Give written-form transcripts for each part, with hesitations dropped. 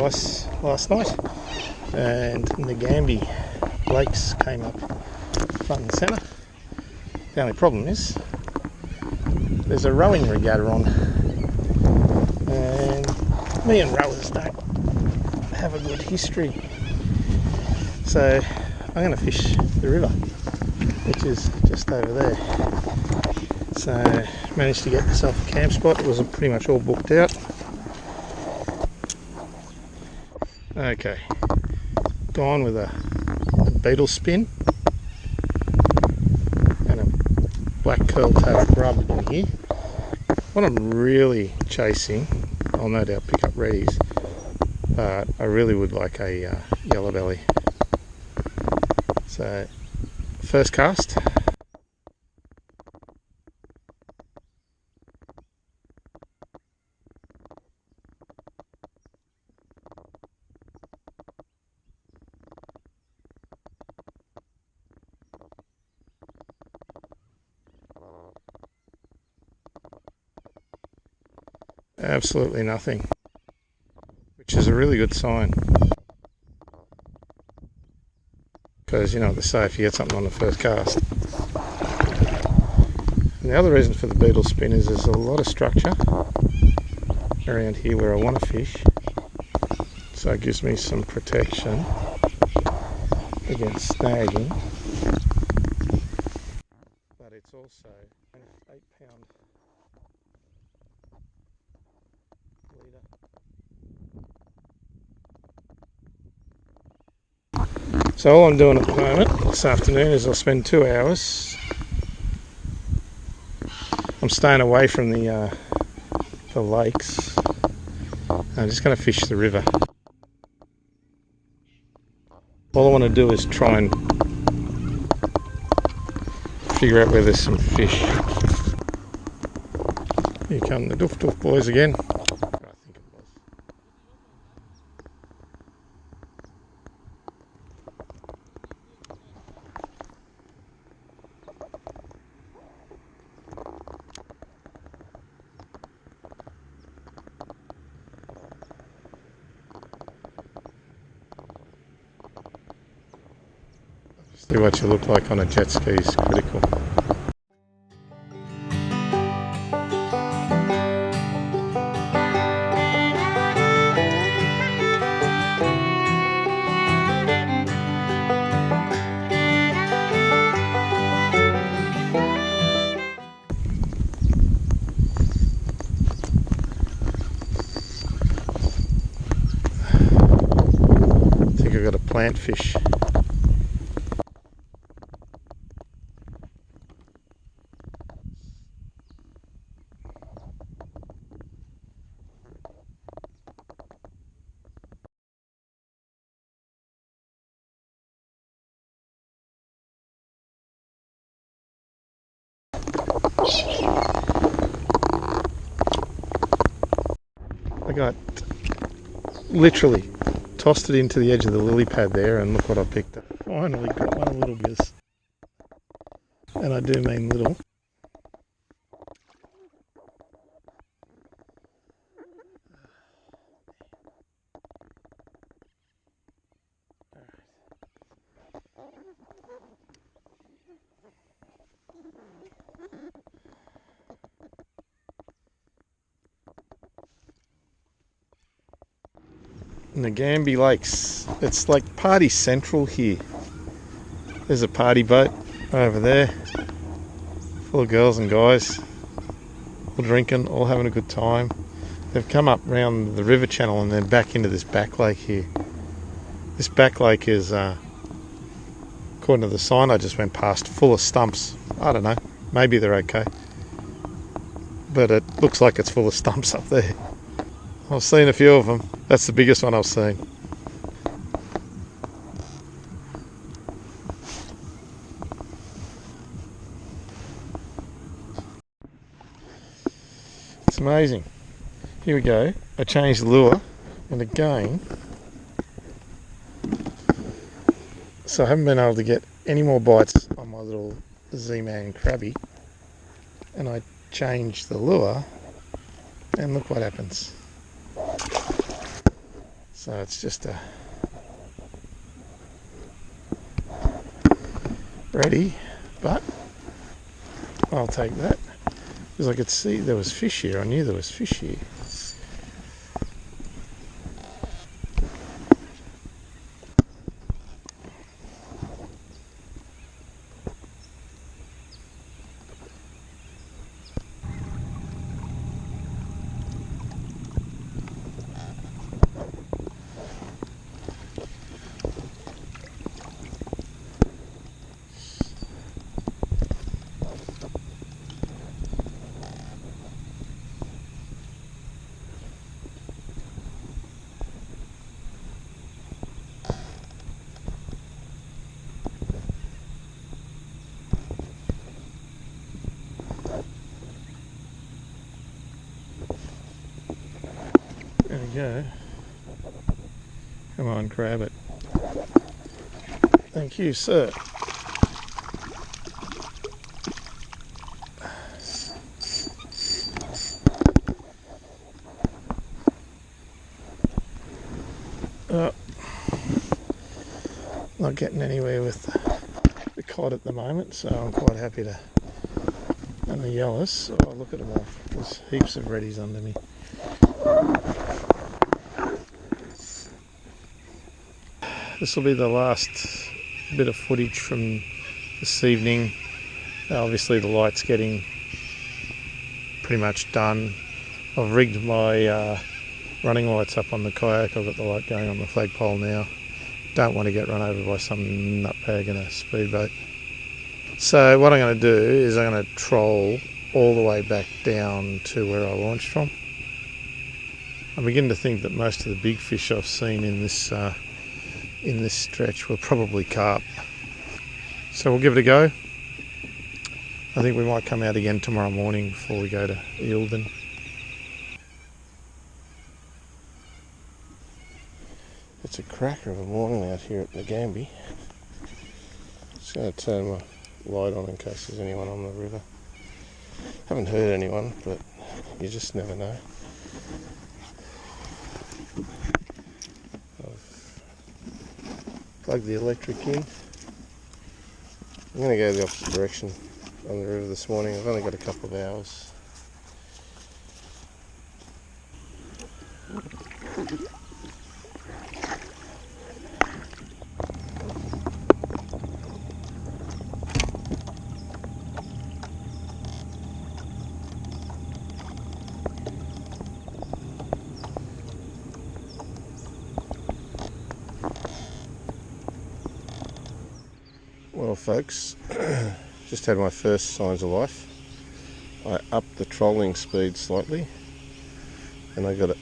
ice last night, and Nagambie lakes came up front and centre. The only problem is there's a rowing regatta on, and me and rowers don't have a good history, so I'm going to fish the river, which is just over there. So managed to get myself a camp spot. It was pretty much all booked out. Okay, gone with a beetle spin and a black curl tail grub in here. What I'm really chasing, I'll no doubt pick up reddies, but I really would like a yellow belly. So first cast. Absolutely nothing, which is a really good sign, because you know what they say, if you get something on the first cast. And the other reason for the beetle spin is there's a lot of structure around here where I want to fish, so it gives me some protection against snagging, but it's also an 8-pound leader. So all I'm doing at the moment this afternoon is I'll spend 2 hours. I'm staying away from the lakes. I'm just going to fish the river. All I want to do is try and figure out where there's some fish. Here come the doof doof boys again. See what you look like on a jet ski is critical. I think I've got a plant fish. I got literally tossed it into the edge of the lily pad there, and look what I picked up. Finally got one of little guys, and I do mean little. Nagambie Lakes. It's like party central here. There's a party boat over there, full of girls and guys, all drinking, all having a good time. They've come up round the river channel and then back into this back lake here. This back lake is, according to the sign I just went past, full of stumps. I don't know, maybe they're okay, but it looks like it's full of stumps up there. I've seen a few of them. That's the biggest one I've seen. It's amazing. Here we go. I changed the lure, and again, so I haven't been able to get any more bites on my little Z-Man crabby, and I changed the lure, and look what happens. So it's just a ready, but I'll take that because I could see there was fish here. I knew there was fish here. There we go. Come on, grab it. Thank you, sir. Oh, not getting anywhere with the cod at the moment, so I'm quite happy to. And the yellows, oh, look at them all. There's heaps of reddies under me. This will be the last bit of footage from this evening. Obviously the light's getting pretty much done. I've rigged my running lights up on the kayak. I've got the light going on the flagpole now. Don't want to get run over by some nutbag in a speedboat. So what I'm going to do is I'm going to troll all the way back down to where I launched from. I'm beginning to think that most of the big fish I've seen in this stretch were probably carp. So we'll give it a go. I think we might come out again tomorrow morning before we go to Eildon. It's a cracker of a morning out here at Nagambie. Just going to turn my light on in case there's anyone on the river. Haven't heard anyone, but you just never know. I've plugged the electric in. I'm going to go the opposite direction on the river this morning. I've only got a couple of hours. Well folks, just had my first signs of life. I upped the trolling speed slightly and I got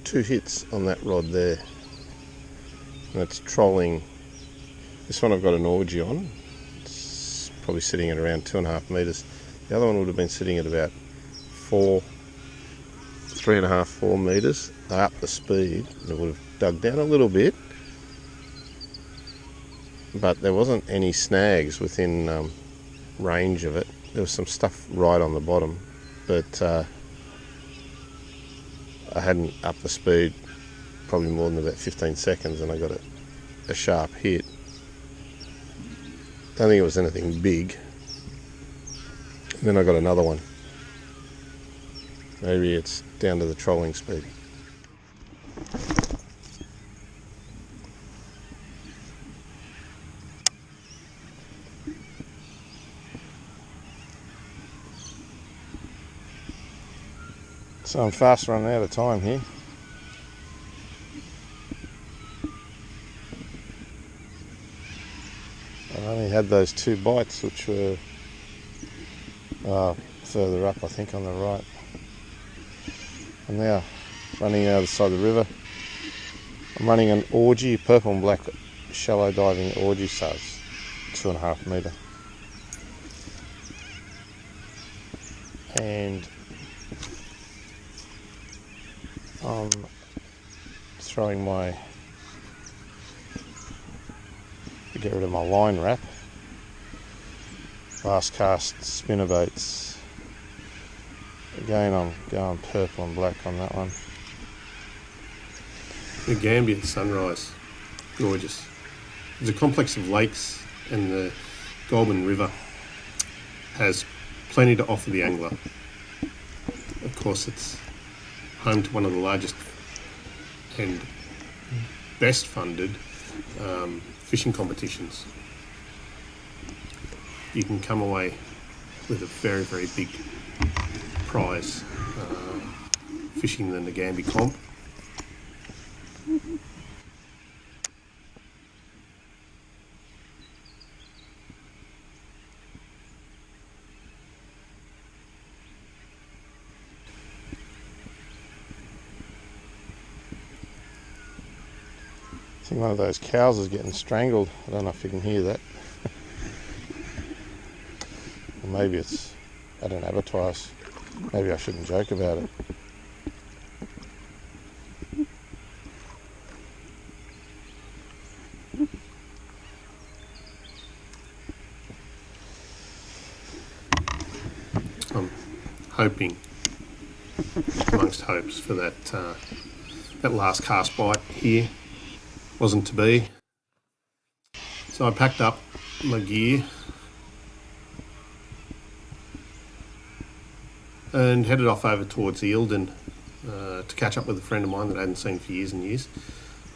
2 hits on that rod there. And it's trolling. This one I've got an orgy on. It's probably sitting at around 2.5 metres. The other one would have been sitting at about 3.5, 4 metres. I upped the speed and it would have dug down a little bit. But there wasn't any snags within range of it. There was some stuff right on the bottom, but I hadn't upped the speed probably more than about 15 seconds and I got a sharp hit. Don't think it was anything big. And then I got another one. Maybe it's down to the trolling speed. So I'm fast running out of time here. I only had those 2 bites which were further up I think on the right. I'm now running out of the side of the river. I'm running an orgy, purple and black shallow diving orgy, so it's 2.5 metre. And I'm throwing to get rid of my line wrap. Last cast spinnerbaits. Again I'm going purple and black on that one. Nagambie at sunrise. Gorgeous. There's a complex of lakes, and the Goulburn River has plenty to offer the angler. Of course, it's home to one of the largest and best funded fishing competitions. You can come away with a very, very big prize fishing the Nagambie comp. I think one of those cows is getting strangled. I don't know if you can hear that. Or maybe it's at an abattoirs. Maybe I shouldn't joke about it. I'm hoping, amongst hopes, for that last cast bite here. Wasn't to be. So I packed up my gear and headed off over towards Eildon to catch up with a friend of mine that I hadn't seen for years and years.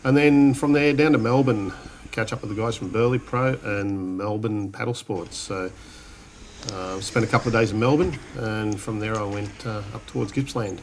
And then from there down to Melbourne, catch up with the guys from Burleigh Pro and Melbourne Paddle Sports. So spent a couple of days in Melbourne, and from there I went up towards Gippsland.